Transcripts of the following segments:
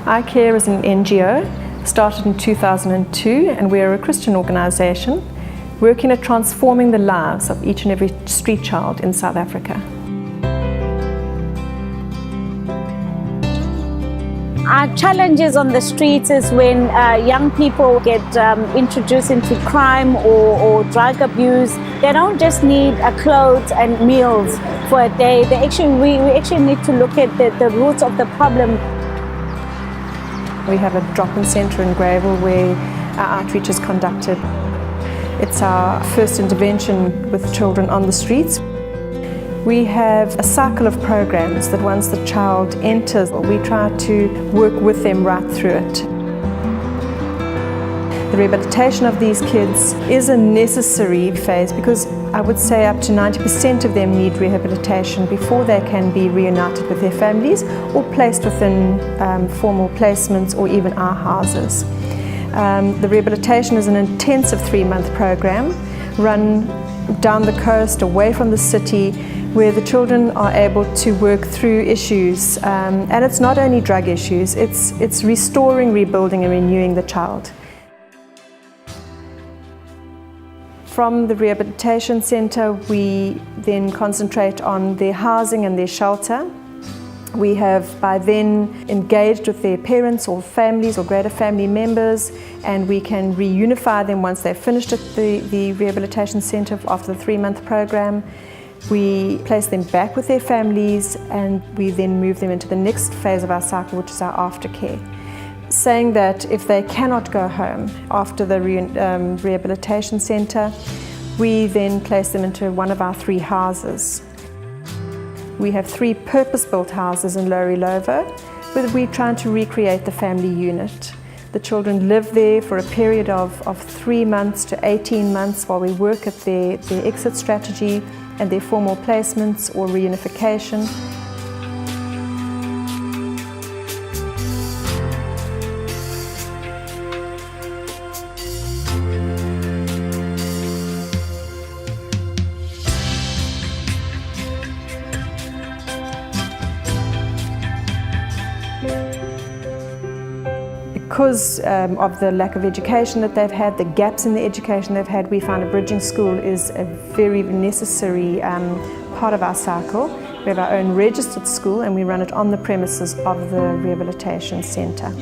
iCare is an NGO, started in 2002, and we are a Christian organisation working at transforming the lives of each and every street child in South Africa. Our challenges on the streets is when young people get introduced into crime or drug abuse. They don't just need clothes and meals for a day. We actually need to look at the roots of the problem. We have a drop-in centre in Greyville where our outreach is conducted. It's our first intervention with children on the streets. We have a cycle of programs that once the child enters, we try to work with them right through it. The rehabilitation of these kids is a necessary phase because I would say up to 90% of them need rehabilitation before they can be reunited with their families or placed within formal placements or even our houses. The rehabilitation is an intensive 3-month program run down the coast, away from the city, where the children are able to work through issues. And it's not only drug issues, it's restoring, rebuilding and renewing the child. From the rehabilitation centre, we then concentrate on their housing and their shelter. We have by then engaged with their parents or families or greater family members, and we can reunify them once they've finished at the rehabilitation centre after the 3-month program. We place them back with their families, and we then move them into the next phase of our cycle, which is our aftercare. Saying that if they cannot go home after the rehabilitation centre, we then place them into one of our 3 houses. We have 3 purpose-built houses in Lower Ilovo, where we're trying to recreate the family unit. The children live there for a period of 3 months to 18 months while we work at their exit strategy and their formal placements or reunification. Because of the lack of education that they've had, the gaps in the education they've had, we found a bridging school is a very necessary part of our cycle. We have our own registered school and we run it on the premises of the rehabilitation centre.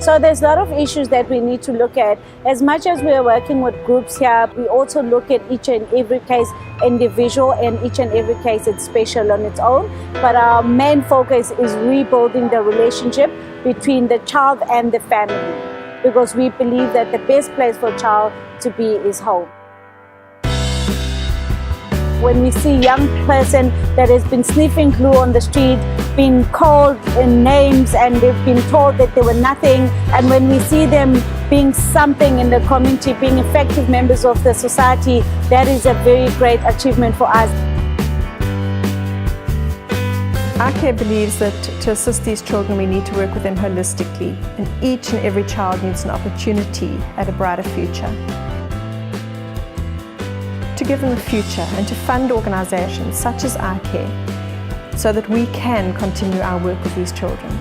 So there's a lot of issues that we need to look at. As much as we are working with groups here, we also look at each and every case individual, and each and every case it's special on its own. But our main focus is rebuilding the relationship between the child and the family, because we believe that the best place for a child to be is home. When we see a young person that has been sniffing glue on the street, being called in names and they've been told that they were nothing, and when we see them being something in the community, being effective members of the society, that is a very great achievement for us. iCare believes that to assist these children we need to work with them holistically, and each and every child needs an opportunity at a brighter future. To give them a future and to fund organisations such as iCare so that we can continue our work with these children.